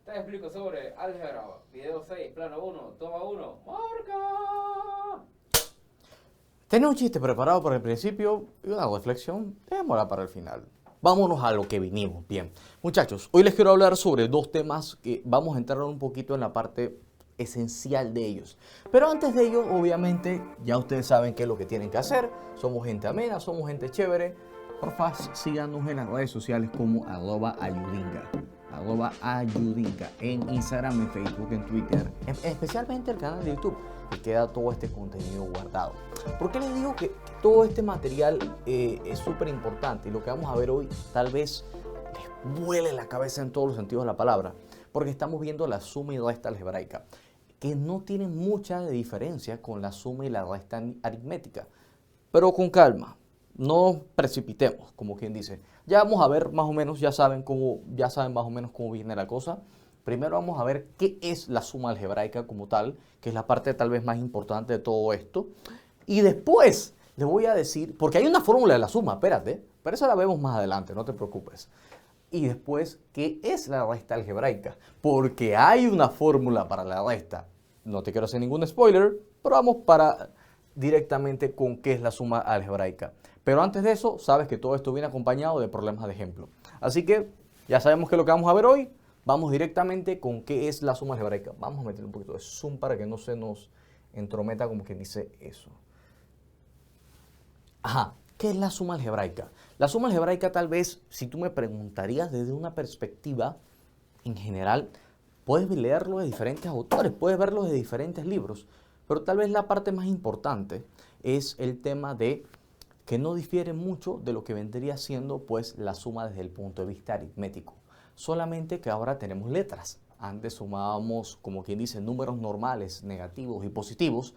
Te explico sobre álgebra, video 6, plano 1, toma 1, marca. Tenía un chiste preparado para el principio y una reflexión, dejémosla para el final. Vámonos a lo que vinimos. Bien, muchachos, hoy les quiero hablar sobre dos temas que vamos a entrar un poquito en la parte esencial de ellos. Pero antes de ello, obviamente, ya ustedes saben qué es lo que tienen que hacer. Somos gente amena, somos gente chévere. Porfa, síganos en las redes sociales como @ayudinga. @ayudinga en Instagram, en Facebook, en Twitter, especialmente el canal de YouTube, que queda todo este contenido guardado. ¿Por qué les digo que todo este material es súper importante? Y lo que vamos a ver hoy tal vez les vuele la cabeza en todos los sentidos de la palabra, porque estamos viendo la suma y resta algebraica, que no tienen mucha diferencia con la suma y la resta aritmética. Pero con calma, no precipitemos, como quien dice. Ya vamos a ver más o menos, ya saben más o menos cómo viene la cosa. Primero vamos a ver qué es la suma algebraica como tal, que es la parte tal vez más importante de todo esto. Y después les voy a decir, porque hay una fórmula de la suma, espérate, pero eso la vemos más adelante, no te preocupes. Y después, ¿qué es la resta algebraica? Porque hay una fórmula para la resta. No te quiero hacer ningún spoiler, pero vamos para directamente con qué es la suma algebraica. Pero antes de eso, sabes que todo esto viene acompañado de problemas de ejemplo. Así que ya sabemos que lo que vamos a ver hoy, vamos directamente con qué es la suma algebraica. Vamos a meter un poquito de zoom para que no se nos entrometa como quien dice eso. Ajá, ¿qué es la suma algebraica? La suma algebraica tal vez, si tú me preguntarías desde una perspectiva en general, puedes leerlo de diferentes autores, puedes verlo de diferentes libros, pero tal vez la parte más importante es el tema de que no difiere mucho de lo que vendría siendo pues la suma desde el punto de vista aritmético, solamente que ahora tenemos letras. Antes sumábamos, como quien dice, números normales, negativos y positivos.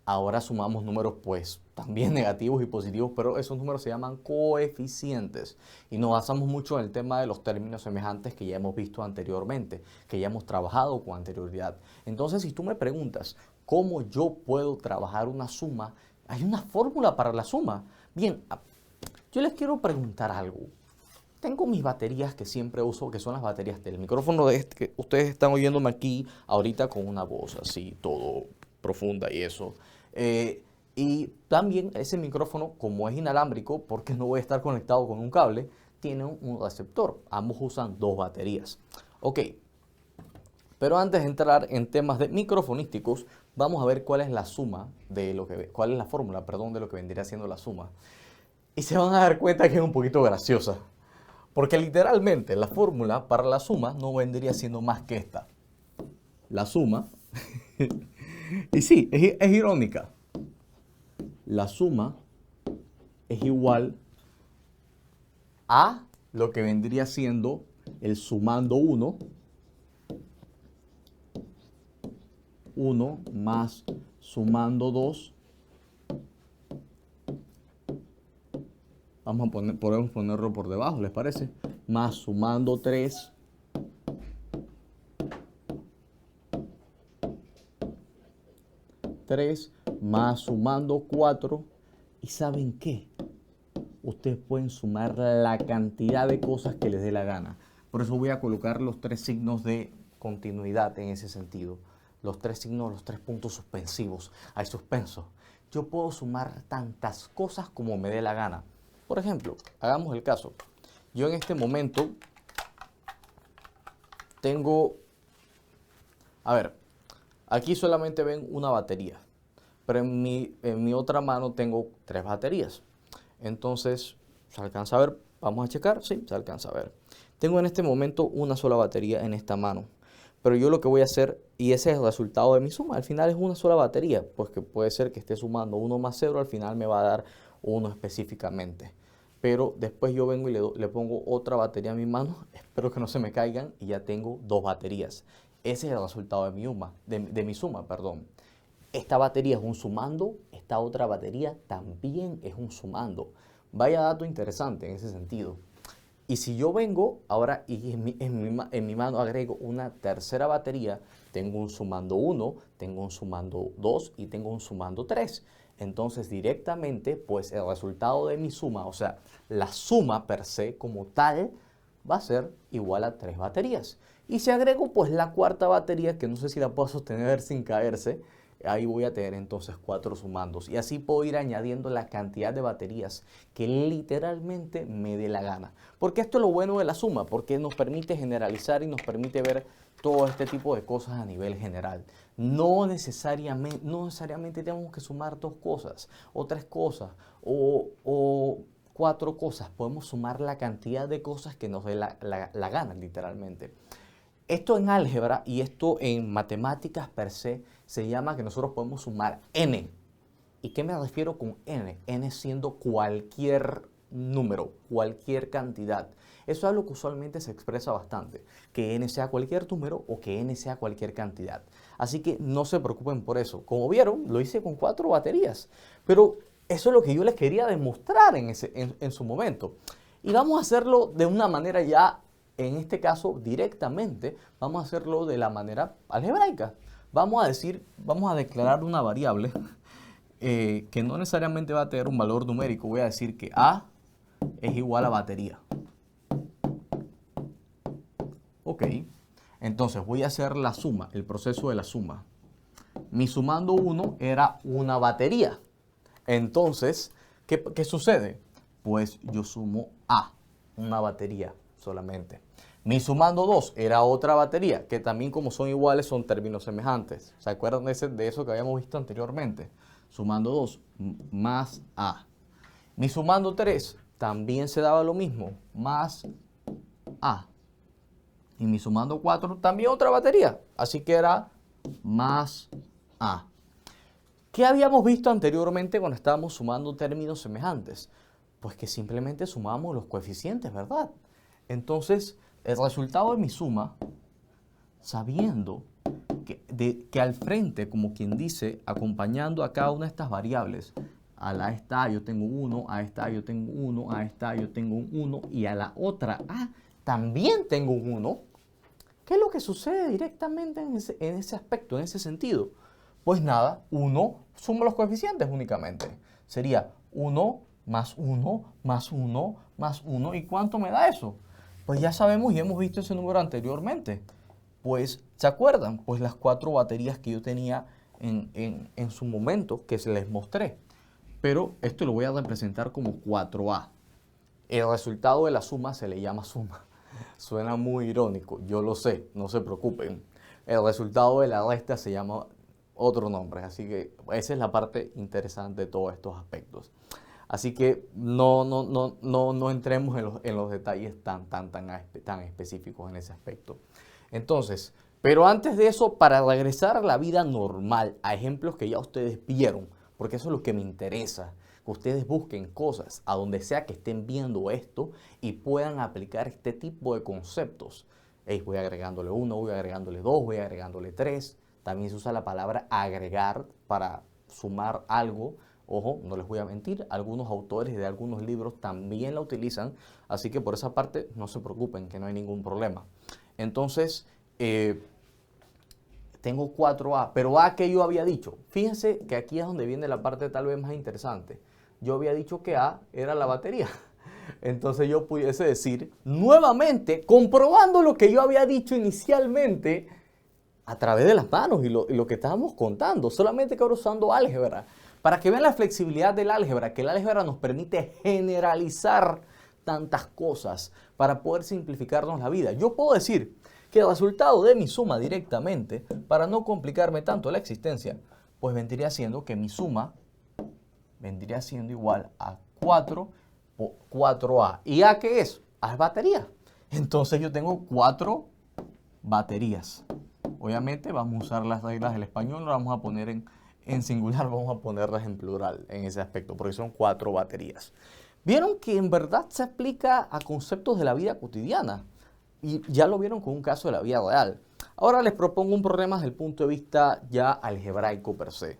Ahora sumamos números pues también negativos y positivos, pero esos números se llaman coeficientes. Y nos basamos mucho en el tema de los términos semejantes que ya hemos visto anteriormente, que ya hemos trabajado con anterioridad. Entonces, si tú me preguntas cómo yo puedo trabajar una suma, hay una fórmula para la suma. Bien, yo les quiero preguntar algo. Tengo mis baterías que siempre uso, que son las baterías del micrófono de este, que ustedes están oyéndome aquí ahorita con una voz así, todo profunda y eso. Y también ese micrófono, como es inalámbrico, porque no voy a estar conectado con un cable, tiene un receptor. Ambos usan dos baterías. Ok, pero antes de entrar en temas de microfonísticos, vamos a ver cuál es la suma de lo que, cuál es la fórmula, perdón, de lo que vendría siendo la suma. Y se van a dar cuenta que es un poquito graciosa. Porque literalmente la fórmula para la suma no vendría siendo más que esta. La suma, y sí, es irónica. La suma es igual a lo que vendría siendo el sumando 1 más sumando 2. Podemos ponerlo por debajo, ¿les parece? Más sumando 3. Más sumando 4. ¿Y saben qué? Ustedes pueden sumar la cantidad de cosas que les dé la gana. Por eso voy a colocar los tres signos de continuidad en ese sentido. Los tres signos, los tres puntos suspensivos. Hay suspenso. Yo puedo sumar tantas cosas como me dé la gana. Por ejemplo, hagamos el caso. Yo en este momento tengo, a ver, aquí solamente ven una batería, pero en mi otra mano tengo tres baterías. Entonces, ¿se alcanza a ver? Vamos a checar, sí, se alcanza a ver. Tengo en este momento una sola batería en esta mano, pero yo lo que voy a hacer, y ese es el resultado de mi suma, al final es una sola batería, pues que puede ser que esté sumando 1 más 0, al final me va a dar 1 específicamente. Pero después yo vengo y le pongo otra batería a mi mano, espero que no se me caigan, y ya tengo dos baterías. Ese es el resultado de mi suma, perdón. Esta batería es un sumando, esta otra batería también es un sumando. Vaya dato interesante en ese sentido. Y si yo vengo ahora y en mi mano agrego una tercera batería, tengo un sumando 1, tengo un sumando 2 y tengo un sumando 3. Entonces directamente, pues el resultado de mi suma, o sea, la suma per se como tal, va a ser igual a 3 baterías. Y si agrego pues la cuarta batería, que no sé si la puedo sostener sin caerse, ahí voy a tener entonces 4 sumandos. Y así puedo ir añadiendo la cantidad de baterías que literalmente me dé la gana. Porque esto es lo bueno de la suma, porque nos permite generalizar y nos permite ver todo este tipo de cosas a nivel general. No necesariamente tenemos que sumar 2 cosas, o 3 cosas, o 4 cosas. Podemos sumar la cantidad de cosas que nos dé la gana, literalmente. Esto en álgebra y esto en matemáticas per se llama que nosotros podemos sumar n. ¿Y qué me refiero con n? N siendo cualquier número, cualquier cantidad. Eso es algo que usualmente se expresa bastante, que n sea cualquier número o que n sea cualquier cantidad. Así que no se preocupen por eso. Como vieron, lo hice con 4 baterías, pero eso es lo que yo les quería demostrar en su momento. Y vamos a hacerlo de una manera ya, en este caso directamente, vamos a hacerlo de la manera algebraica. Vamos a declarar una variable que no necesariamente va a tener un valor numérico. Voy a decir que A es igual a batería. Ok, entonces voy a hacer la suma, el proceso de la suma. Mi sumando 1 era una batería. Entonces, ¿qué sucede? Pues yo sumo A, una batería solamente. Mi sumando 2 era otra batería, que también como son iguales son términos semejantes. ¿Se acuerdan de eso que habíamos visto anteriormente? Sumando 2 más A. Mi sumando 3 también se daba lo mismo, más A. Y mi sumando 4 también otra batería, así que era más A. ¿Qué habíamos visto anteriormente cuando estábamos sumando términos semejantes? Pues que simplemente sumamos los coeficientes, ¿verdad? Entonces, el resultado de mi suma, sabiendo que al frente, como quien dice, acompañando a cada una de estas variables, a la esta A yo tengo 1, a esta A yo tengo 1, a esta A yo tengo un 1 y a la otra A también tengo un 1. ¿Qué es lo que sucede directamente en ese aspecto, en ese sentido? Pues nada, 1 suma los coeficientes únicamente. Sería 1 más 1 más 1 más 1. ¿Y cuánto me da eso? Pues ya sabemos y hemos visto ese número anteriormente. Pues, ¿se acuerdan? Pues las 4 baterías que yo tenía en su momento, que se les mostré. Pero esto lo voy a representar como 4A. El resultado de la suma se le llama suma. Suena muy irónico, yo lo sé, no se preocupen. El resultado de la resta se llama otro nombre, así que esa es la parte interesante de todos estos aspectos. Así que no entremos en los detalles tan específicos en ese aspecto. Entonces, pero antes de eso, para regresar a la vida normal, a ejemplos que ya ustedes vieron, porque eso es lo que me interesa, que ustedes busquen cosas a donde sea que estén viendo esto y puedan aplicar este tipo de conceptos. Voy agregándole 1, voy agregándole 2, voy agregándole 3. También se usa la palabra agregar para sumar algo. Ojo, no les voy a mentir, algunos autores de algunos libros también la utilizan, así que por esa parte no se preocupen, que no hay ningún problema. Entonces, tengo 4A, pero A que yo había dicho, fíjense que aquí es donde viene la parte tal vez más interesante. Yo había dicho que A era la batería. Entonces yo pudiese decir, nuevamente, comprobando lo que yo había dicho inicialmente, a través de las manos y lo que estábamos contando, solamente que ahora usando álgebra. Para que vean la flexibilidad del álgebra, que el álgebra nos permite generalizar tantas cosas para poder simplificarnos la vida. Yo puedo decir que el resultado de mi suma directamente, para no complicarme tanto la existencia, pues vendría siendo que mi suma vendría siendo igual a 4A. ¿Y A qué es? A es batería. Entonces yo tengo 4 baterías. Obviamente vamos a usar las reglas del español, no las vamos a poner en singular, vamos a ponerlas en plural en ese aspecto, porque son 4 baterías. Vieron que en verdad se aplica a conceptos de la vida cotidiana y ya lo vieron con un caso de la vida real. Ahora les propongo un problema desde el punto de vista ya algebraico per se,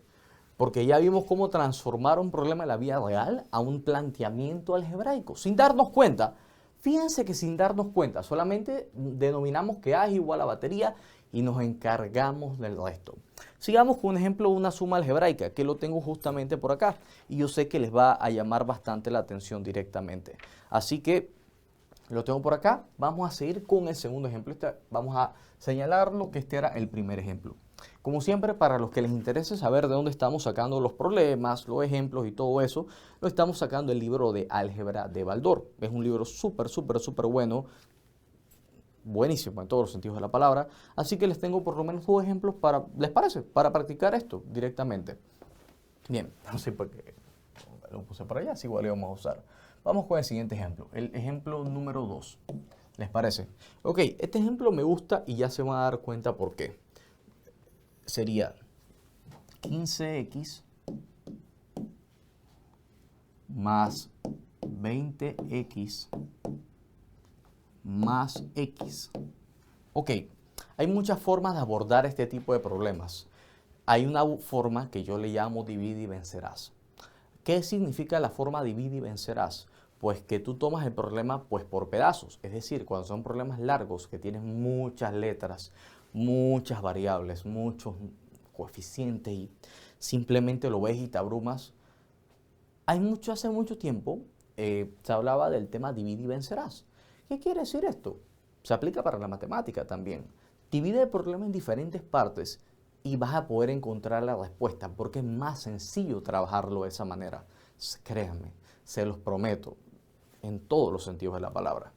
porque ya vimos cómo transformar un problema de la vida real a un planteamiento algebraico, sin darnos cuenta. Fíjense que sin darnos cuenta, solamente denominamos que A es igual a batería y nos encargamos del resto. Sigamos con un ejemplo de una suma algebraica, que lo tengo justamente por acá, y yo sé que les va a llamar bastante la atención directamente. Así que Lo tengo por acá. Vamos a seguir con el segundo ejemplo. Vamos a señalarlo que este era el primer ejemplo. Como siempre, para los que les interese saber de dónde estamos sacando los problemas, los ejemplos y todo eso, lo estamos sacando del libro de álgebra de Baldor. Es un libro súper bueno, buenísimo en todos los sentidos de la palabra. Así que les tengo por lo menos dos ejemplos para, ¿les parece? Para practicar esto directamente. Bien, no sé por qué lo puse por allá, así igual lo vamos a usar. Vamos con el siguiente ejemplo, el ejemplo número 2. ¿Les parece? Ok, este ejemplo me gusta y ya se van a dar cuenta por qué. Sería 15x más 20x más x. Ok, hay muchas formas de abordar este tipo de problemas. Hay una forma que yo le llamo divide y vencerás. ¿Qué significa la forma divide y vencerás? Pues que tú tomas el problema pues por pedazos. Es decir, cuando son problemas largos que tienen muchas letras, muchas variables, muchos coeficientes y simplemente lo ves y te abrumas. Hace mucho tiempo se hablaba del tema divide y vencerás. ¿Qué quiere decir esto? Se aplica para la matemática también. Divide el problema en diferentes partes y vas a poder encontrar la respuesta porque es más sencillo trabajarlo de esa manera. Créanme, se los prometo, en todos los sentidos de la palabra.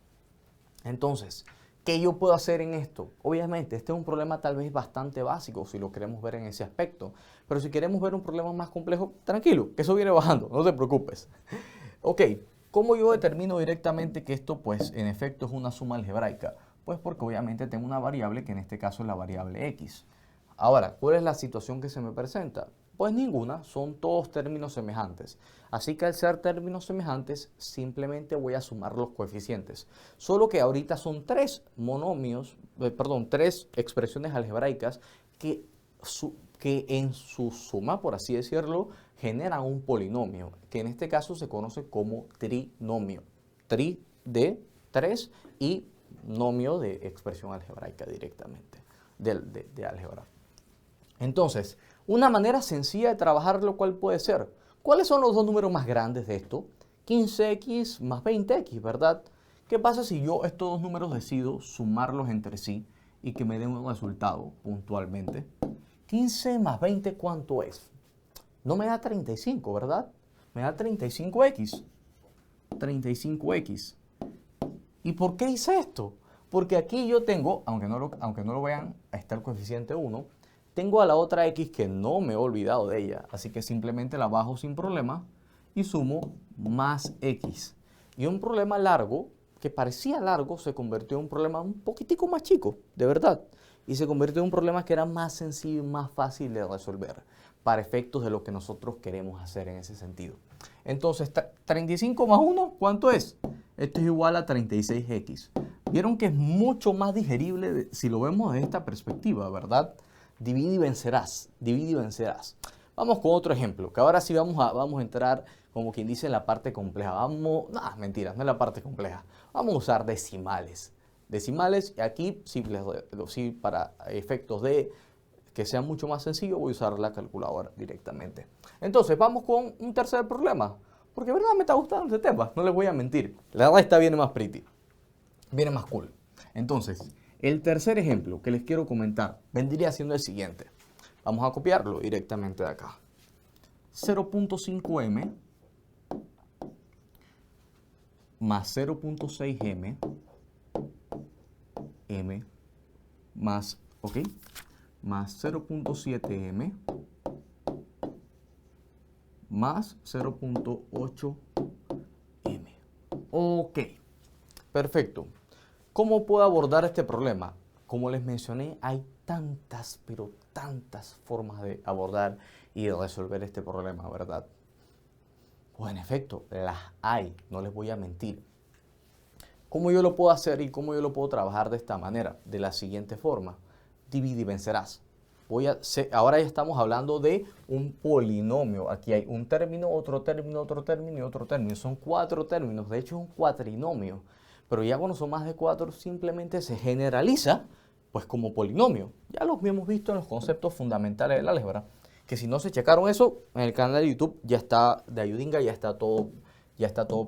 Entonces, ¿qué yo puedo hacer en esto? Obviamente, este es un problema tal vez bastante básico si lo queremos ver en ese aspecto, pero si queremos ver un problema más complejo, tranquilo, que eso viene bajando, no te preocupes. Ok, ¿cómo yo determino directamente que esto, pues, en efecto es una suma algebraica? Pues porque obviamente tengo una variable que en este caso es la variable x. Ahora, ¿cuál es la situación que se me presenta? Pues ninguna, son todos términos semejantes. Así que al ser términos semejantes, simplemente voy a sumar los coeficientes. Solo que ahorita son tres expresiones algebraicas que en su suma, por así decirlo, generan un polinomio, que en este caso se conoce como trinomio. Tri de 3 y nomio de expresión algebraica directamente, de álgebra. Entonces, una manera sencilla de trabajarlo, ¿cuál puede ser? ¿Cuáles son los dos números más grandes de esto? 15x más 20x, ¿verdad? ¿Qué pasa si yo estos dos números decido sumarlos entre sí y que me den un resultado puntualmente? 15 más 20, ¿cuánto es? No me da 35, ¿verdad? Me da 35x. 35x. ¿Y por qué hice esto? Porque aquí yo tengo, aunque no lo vean, está el coeficiente 1, tengo a la otra x que no me he olvidado de ella, así que simplemente la bajo sin problema y sumo más x. Y un problema largo, que parecía largo, se convirtió en un problema un poquitico más chico, de verdad. Y se convirtió en un problema que era más sencillo y más fácil de resolver, para efectos de lo que nosotros queremos hacer en ese sentido. Entonces, 35 más 1, ¿cuánto es? Esto es igual a 36x. Vieron que es mucho más digerible si lo vemos desde esta perspectiva, ¿verdad? Divide y vencerás, divide y vencerás. Vamos con otro ejemplo, que ahora sí vamos a entrar, como quien dice, en la parte compleja. Mentiras, no es la parte compleja. Vamos a usar decimales. Decimales, y aquí sí, para efectos de que sea mucho más sencillo, voy a usar la calculadora directamente. Entonces, vamos con un tercer problema, porque de verdad me está gustando este tema, no les voy a mentir. La verdad esta viene más pretty, viene más cool. Entonces, el tercer ejemplo que les quiero comentar vendría siendo el siguiente. Vamos a copiarlo directamente de acá. 0.5m más 0.6m m más, más 0.7m más 0.8m. Ok, perfecto. ¿Cómo puedo abordar este problema? Como les mencioné, hay tantas, pero tantas formas de abordar y de resolver este problema, ¿verdad? Pues en efecto, las hay, no les voy a mentir. ¿Cómo yo lo puedo hacer y cómo yo lo puedo trabajar de esta manera? De la siguiente forma, divide y vencerás. Ahora ya estamos hablando de un polinomio. Aquí hay un término, otro término, otro término y otro término. Son 4 términos, de hecho es un cuatrinomio. Pero ya cuando son más de 4 simplemente se generaliza pues como polinomio. Ya los hemos visto en los conceptos fundamentales del álgebra, que si no se checaron eso, en el canal de YouTube ya está de Ayudinga, ya está todo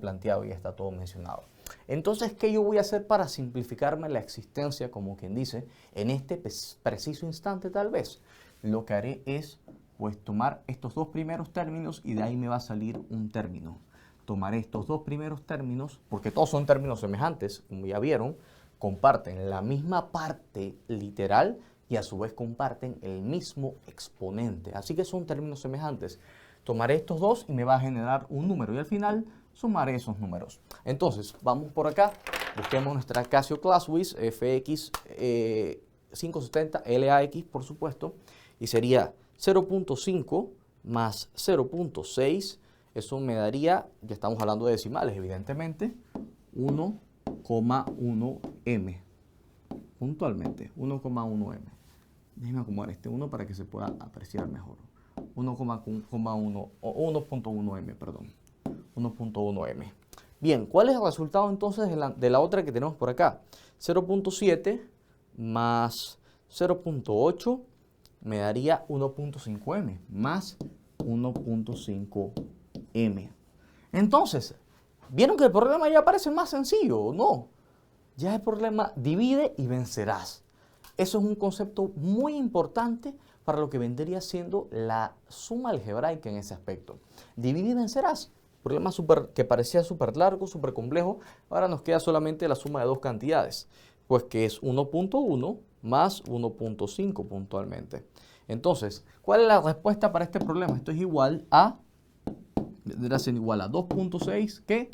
planteado, ya está todo mencionado. Entonces, ¿qué yo voy a hacer para simplificarme la existencia, como quien dice, en este preciso instante tal vez? Lo que haré es, pues, tomar estos dos primeros términos y de ahí me va a salir un término. Tomaré estos dos primeros términos, porque todos son términos semejantes, como ya vieron, comparten la misma parte literal y a su vez comparten el mismo exponente. Así que son términos semejantes. Tomaré estos dos y me va a generar un número y al final sumaré esos números. Entonces, vamos por acá, busquemos nuestra Casio Classwiz FX 570 LAX, por supuesto, y sería 0.5 más 0.6, eso me daría, ya estamos hablando de decimales, evidentemente, 1,1 m, puntualmente, 1,1 m. Déjenme acomodar este 1 para que se pueda apreciar mejor. 1,1 o 1.1 m, perdón. 1.1 m. Bien, ¿cuál es el resultado entonces de la otra que tenemos por acá? 0.7 más 0.8 me daría 1.5 m más 1.5 m. Entonces, ¿vieron que el problema ya parece más sencillo? No, ya el problema divide y vencerás. Eso es un concepto muy importante para lo que vendría siendo la suma algebraica en ese aspecto. Divide y vencerás. Problema que parecía súper largo, súper complejo. Ahora nos queda solamente la suma de dos cantidades, pues que es 1.1 más 1.5 puntualmente. Entonces, ¿cuál es la respuesta para este problema? Esto es igual a, vendrá siendo igual a 2.6, ¿qué?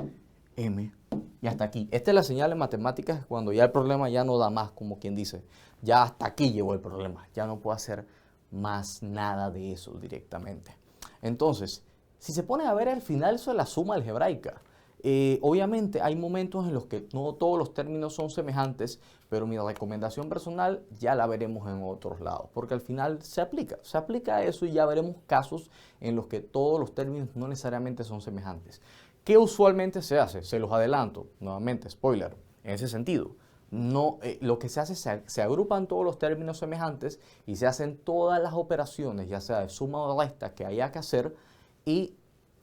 M. Y hasta aquí. Esta es la señal en matemáticas cuando ya el problema ya no da más, como quien dice. Ya hasta aquí llegó el problema. Ya no puedo hacer más nada de eso directamente. Entonces, si se pone a ver al final eso es la suma algebraica. Obviamente hay momentos en los que no todos los términos son semejantes, pero mi recomendación personal ya la veremos en otros lados, porque al final se aplica a eso y ya veremos casos en los que todos los términos no necesariamente son semejantes. ¿Qué usualmente se hace? Se los adelanto, nuevamente, spoiler, en ese sentido. No, lo que se hace se agrupan todos los términos semejantes y se hacen todas las operaciones, ya sea de suma o resta que haya que hacer, y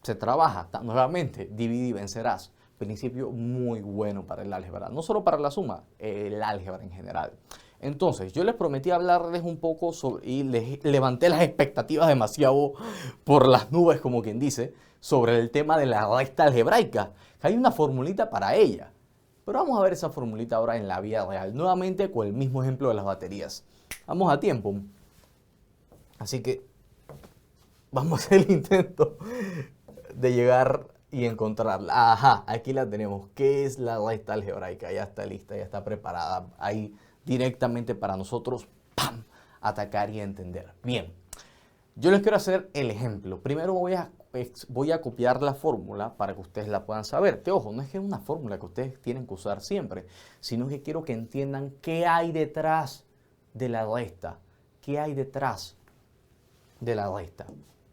se trabaja nuevamente, divide y vencerás. Principio muy bueno para el álgebra, no solo para la suma, el álgebra en general. Entonces, yo les prometí hablarles un poco sobre, y les levanté las expectativas demasiado por las nubes, como quien dice, sobre el tema de la resta algebraica. Hay una formulita para ella. Pero vamos a ver esa formulita ahora en la vida real, nuevamente con el mismo ejemplo de las baterías. Vamos a tiempo. Así que vamos a hacer el intento de llegar y encontrarla. Ajá, aquí la tenemos. ¿Qué es la resta algebraica? Ya está lista, ya está preparada ahí directamente para nosotros, ¡pam!, atacar y entender. Bien, yo les quiero hacer el ejemplo. Primero voy a copiar la fórmula para que ustedes la puedan saber. Que ojo, no es que es una fórmula que ustedes tienen que usar siempre, sino que quiero que entiendan qué hay detrás de la resta. ¿Qué hay detrás de la resta?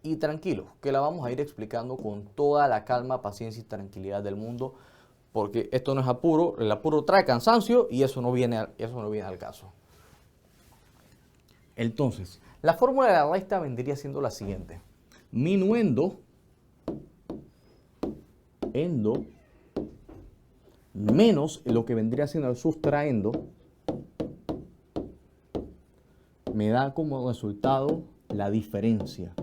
Y tranquilos, que la vamos a ir explicando con toda la calma, paciencia y tranquilidad del mundo, porque esto no es apuro, el apuro trae cansancio y eso no viene al caso. Entonces, la fórmula de la resta vendría siendo la siguiente. Minuendo, endo, menos lo que vendría siendo el sustraendo, me da como resultado la diferencia.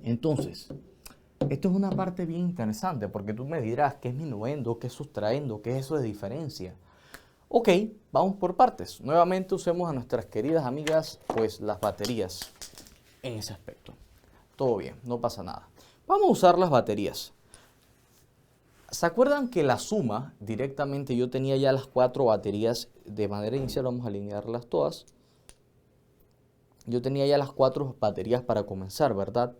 Entonces, esto es una parte bien interesante porque tú me dirás qué es minuendo, qué es sustraendo, qué es eso de diferencia. Ok, vamos por partes. Nuevamente usemos a nuestras queridas amigas, pues las baterías en ese aspecto. Todo bien, no pasa nada. Vamos a usar las baterías. ¿Se acuerdan que la suma directamente yo tenía ya las 4 baterías de manera inicial? Vamos a alinearlas todas. Yo tenía ya las 4 baterías para comenzar, ¿verdad?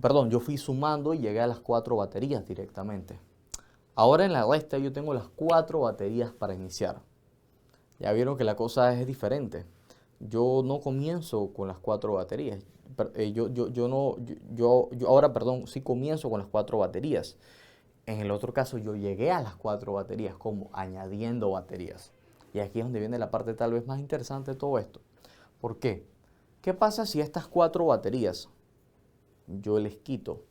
Perdón, yo fui sumando y llegué a las 4 baterías directamente. Ahora en la resta yo tengo las 4 baterías para iniciar. Ya vieron que la cosa es diferente. Yo no comienzo con las 4 baterías. Ahora, perdón, sí comienzo con las 4 baterías. En el otro caso yo llegué a las 4 baterías como añadiendo baterías. Y aquí es donde viene la parte tal vez más interesante de todo esto. ¿Por qué? ¿Qué pasa si estas 4 baterías yo les quito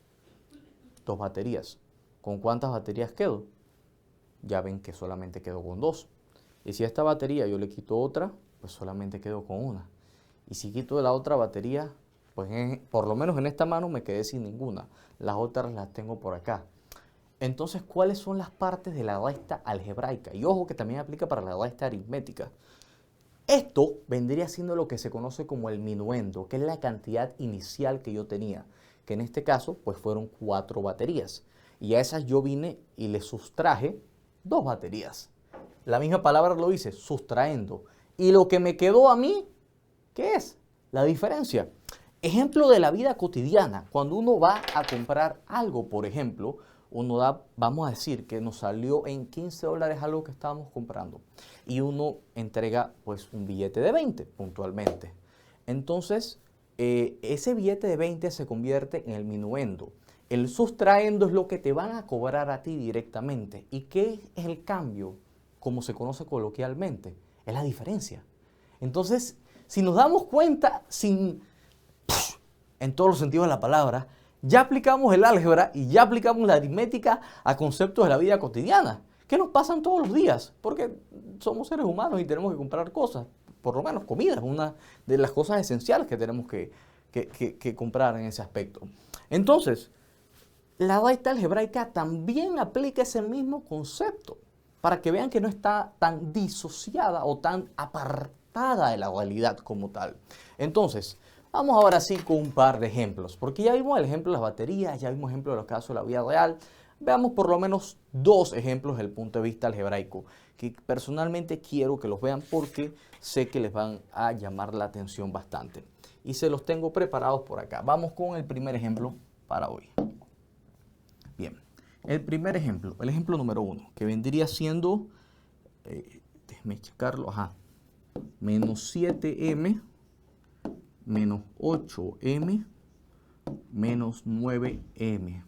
2 baterías? ¿Con cuántas baterías quedo? Ya ven que solamente quedo con 2. Y si a esta batería yo le quito otra, pues solamente quedo con una. Y si quito de la otra batería, pues por lo menos en esta mano me quedé sin ninguna. Las otras las tengo por acá. Entonces, ¿cuáles son las partes de la resta algebraica? Y ojo que también aplica para la resta aritmética. Esto vendría siendo lo que se conoce como el minuendo, que es la cantidad inicial que yo tenía, que en este caso pues fueron 4 baterías. Y a esas yo vine y le sustraje 2 baterías. La misma palabra lo dice, sustrayendo. Y lo que me quedó a mí, ¿qué es? La diferencia. Ejemplo de la vida cotidiana. Cuando uno va a comprar algo, por ejemplo, uno da, vamos a decir que nos salió en $15 algo que estábamos comprando. Y uno entrega pues un billete de 20 puntualmente. Entonces, ese billete de 20 se convierte en el minuendo. El sustraendo es lo que te van a cobrar a ti directamente. ¿Y qué es el cambio? Como se conoce coloquialmente, es la diferencia. Entonces, si nos damos cuenta, en todos los sentidos de la palabra, ya aplicamos el álgebra y ya aplicamos la aritmética a conceptos de la vida cotidiana, que nos pasan todos los días, porque somos seres humanos y tenemos que comprar cosas, por lo menos comida, es una de las cosas esenciales que tenemos que comprar en ese aspecto. Entonces, la resta algebraica también aplica ese mismo concepto, para que vean que no está tan disociada o tan apartada de la realidad como tal. Entonces, vamos ahora sí con un par de ejemplos, porque ya vimos el ejemplo de las baterías, ya vimos el ejemplo de los casos de la vida real. Veamos por lo menos 2 ejemplos desde el punto de vista algebraico, que personalmente quiero que los vean porque sé que les van a llamar la atención bastante. Y se los tengo preparados por acá. Vamos con el primer ejemplo para hoy. Bien, el primer ejemplo, el ejemplo número 1, que vendría siendo, déjenme checarlo, menos 7m menos 8m menos 9m.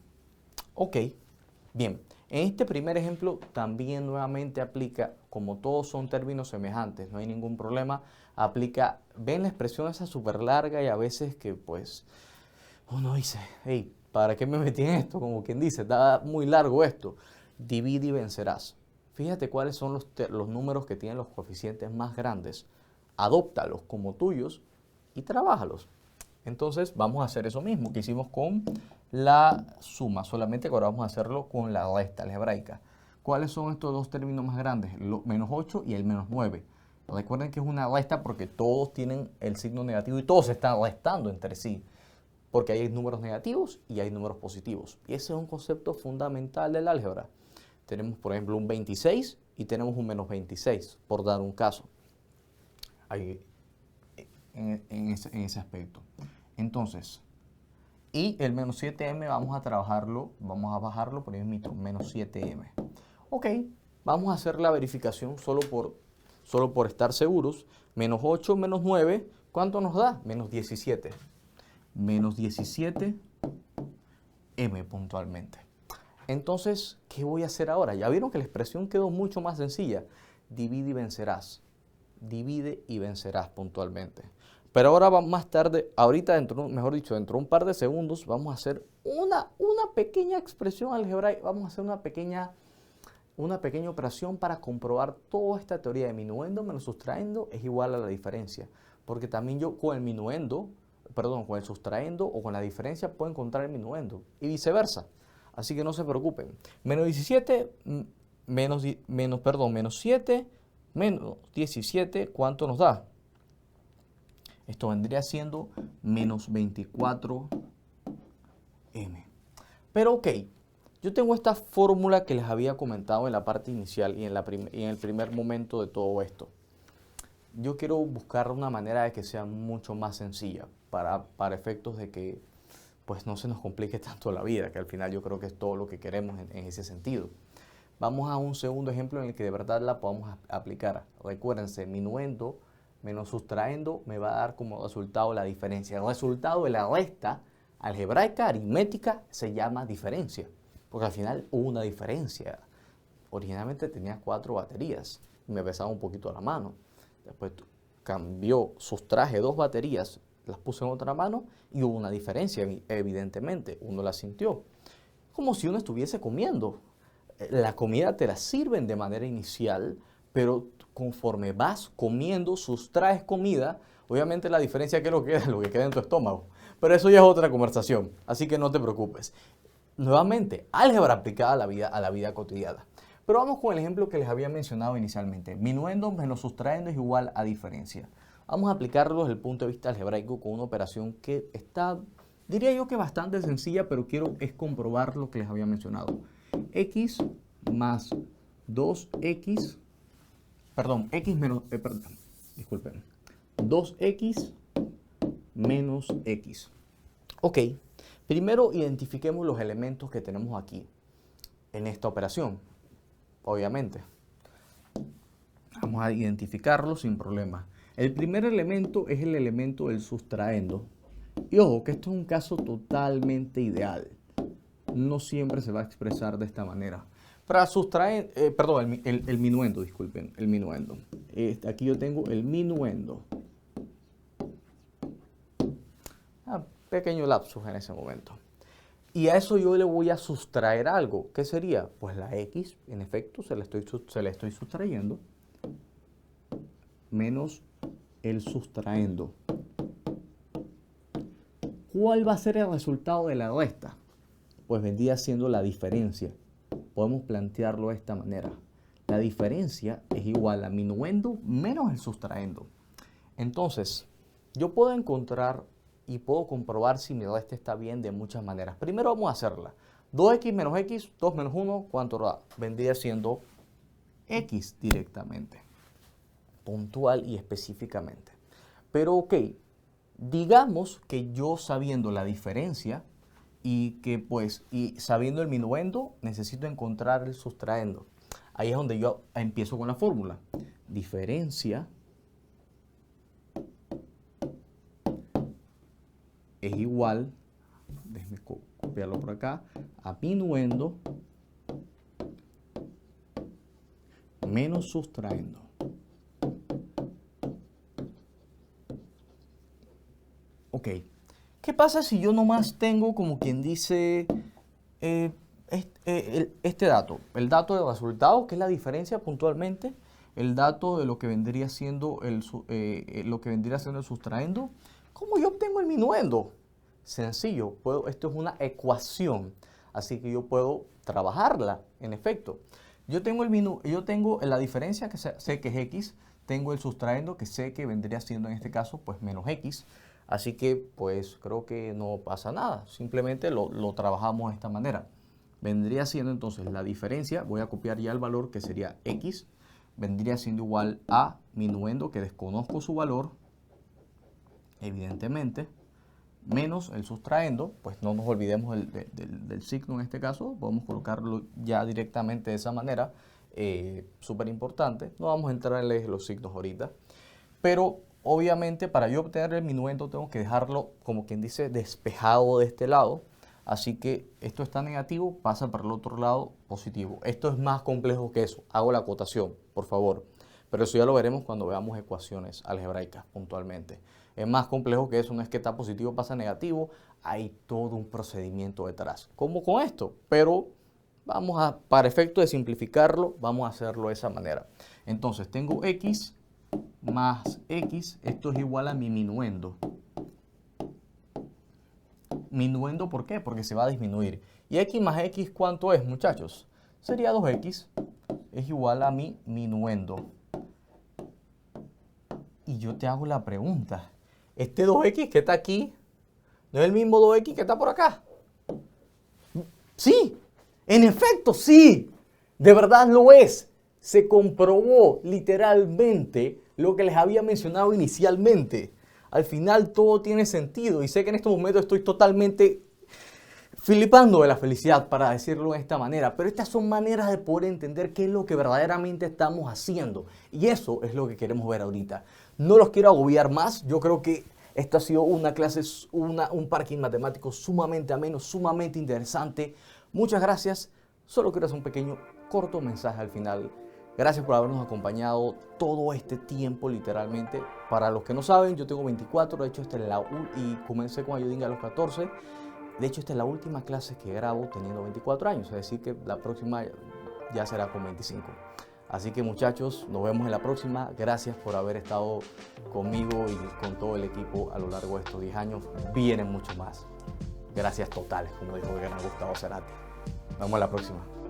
Ok, bien. En este primer ejemplo también nuevamente aplica, como todos son términos semejantes, no hay ningún problema, aplica, ven la expresión esa súper larga y a veces que pues uno dice, hey, ¿para qué me metí en esto? Como quien dice, está muy largo esto. Divide y vencerás. Fíjate cuáles son los números que tienen los coeficientes más grandes. Adóptalos como tuyos y trabájalos. Entonces vamos a hacer eso mismo que hicimos con la suma, solamente que ahora vamos a hacerlo con la resta algebraica. ¿Cuáles son estos 2 términos más grandes? El menos 8 y el menos 9. Recuerden que es una resta porque todos tienen el signo negativo y todos se están restando entre sí, porque hay números negativos y hay números positivos. Y ese es un concepto fundamental del álgebra. Tenemos, por ejemplo, un 26 y tenemos un menos 26, por dar un caso. Ahí, en ese aspecto. Entonces, y el menos 7m vamos a trabajarlo, vamos a bajarlo por el mismo, menos 7m. Ok, vamos a hacer la verificación solo por estar seguros. Menos 8 menos 9, ¿cuánto nos da? Menos 17. Menos 17m puntualmente. Entonces, ¿qué voy a hacer ahora? Ya vieron que la expresión quedó mucho más sencilla. Divide y vencerás. Divide y vencerás puntualmente. Pero ahora más tarde, ahorita dentro de un par de segundos, vamos a hacer una pequeña expresión algebraica, vamos a hacer una pequeña operación para comprobar toda esta teoría de minuendo menos sustraendo es igual a la diferencia. Porque también yo con el sustraendo o con la diferencia puedo encontrar el minuendo y viceversa. Así que no se preocupen. Menos 17, menos 7, menos 17, ¿cuánto nos da? Esto vendría siendo menos 24m. Pero ok, yo tengo esta fórmula que les había comentado en la parte inicial y en el primer momento de todo esto. Yo quiero buscar una manera de que sea mucho más sencilla para efectos de que pues no se nos complique tanto la vida, que al final yo creo que es todo lo que queremos en ese sentido. Vamos a un segundo ejemplo en el que de verdad la podamos aplicar. Recuérdense, minuendo menos sustraendo me va a dar como resultado la diferencia. El resultado de la resta algebraica, aritmética, se llama diferencia, porque al final hubo una diferencia. Originalmente tenía 4 baterías y me pesaba un poquito la mano. Después sustraje 2 baterías, las puse en otra mano y hubo una diferencia, evidentemente, uno la sintió. como si uno estuviese comiendo. La comida te la sirven de manera inicial, pero conforme vas comiendo, sustraes comida, obviamente la diferencia que es lo que queda en tu estómago. Pero eso ya es otra conversación, así que no te preocupes. Nuevamente, álgebra aplicada a la vida cotidiana. Pero vamos con el ejemplo que les había mencionado inicialmente. Minuendo menos sustrayendo es igual a diferencia. Vamos a aplicarlo desde el punto de vista algebraico con una operación que está, diría yo que bastante sencilla, pero quiero es comprobar lo que les había mencionado. X más 2x, perdón, x menos, disculpen, 2x menos x. Ok, primero identifiquemos los elementos que tenemos aquí en esta operación, obviamente. Vamos a identificarlos sin problema. El primer elemento es el elemento del sustraendo. Y ojo, que esto es un caso totalmente ideal. No siempre se va a expresar de esta manera. Para sustraer, perdón, el minuendo, disculpen, el minuendo. Aquí yo tengo el minuendo. Pequeño lapsus en ese momento. Y a eso yo le voy a sustraer algo. ¿Qué sería? Pues la x, en efecto, se le estoy sustrayendo, menos el sustraendo. ¿Cuál va a ser el resultado de la resta? Pues vendría siendo la diferencia. Podemos plantearlo de esta manera. La diferencia es igual a minuendo menos el sustraendo. Entonces, yo puedo encontrar y puedo comprobar si mi resta está bien de muchas maneras. Primero vamos a hacerla. 2x menos x, 2 menos 1, ¿cuánto da? Vendría siendo x directamente. Puntual y específicamente. Pero ok, digamos que yo sabiendo la diferencia y sabiendo el minuendo, necesito encontrar el sustraendo. Ahí es donde yo empiezo con la fórmula. Diferencia es igual, déjenme copiarlo por acá, a minuendo menos sustraendo. Ok, ¿qué pasa si yo nomás tengo, como quien dice, este dato? El dato de resultados, que es la diferencia puntualmente, el dato de lo que vendría siendo el sustraendo. ¿Cómo yo obtengo el minuendo? Sencillo, esto es una ecuación, así que yo puedo trabajarla, en efecto. Yo tengo la diferencia que sé que es x, tengo el sustraendo que sé que vendría siendo en este caso pues menos x, así que pues creo que no pasa nada, simplemente lo trabajamos de esta manera. Vendría siendo entonces la diferencia, voy a copiar ya el valor que sería x, vendría siendo igual a minuendo que desconozco su valor, evidentemente, menos el sustraendo, pues no nos olvidemos del signo en este caso, podemos colocarlo ya directamente de esa manera, súper importante, no vamos a entrar en los signos ahorita, pero obviamente para yo obtener el minuendo tengo que dejarlo, como quien dice, despejado de este lado, así que esto está negativo, pasa para el otro lado positivo. Esto es más complejo que eso, hago la acotación, por favor, pero eso ya lo veremos cuando veamos ecuaciones algebraicas puntualmente. Es más complejo que eso, no es que está positivo, pasa negativo, hay todo un procedimiento detrás, como con esto, pero para efecto de simplificarlo, vamos a hacerlo de esa manera. Entonces tengo x más x, esto es igual a mi minuendo. Minuendo, ¿por qué? Porque se va a disminuir. ¿Y x más x cuánto es, muchachos? Sería 2x, es igual a mi minuendo. Y yo te hago la pregunta, ¿este 2x que está aquí no es el mismo 2x que está por acá? Sí, en efecto, sí, de verdad lo es. Se comprobó literalmente lo que les había mencionado inicialmente. Al final todo tiene sentido y sé que en estos momentos estoy totalmente flipando de la felicidad, para decirlo de esta manera, pero estas son maneras de poder entender qué es lo que verdaderamente estamos haciendo y eso es lo que queremos ver ahorita. No los quiero agobiar más, yo creo que esta ha sido una clase, un parking matemático sumamente ameno, sumamente interesante. Muchas gracias, solo quiero hacer un pequeño corto mensaje al final. Gracias por habernos acompañado todo este tiempo literalmente. Para los que no saben, yo tengo 24, de hecho y comencé con Ayudinga a los 14. De hecho, esta es la última clase que grabo teniendo 24 años, es decir que la próxima ya será con 25. Así que muchachos, nos vemos en la próxima. Gracias por haber estado conmigo y con todo el equipo a lo largo de estos 10 años. Vienen mucho más. Gracias totales, como dijo el gran Gustavo Cerati. Nos vemos en la próxima.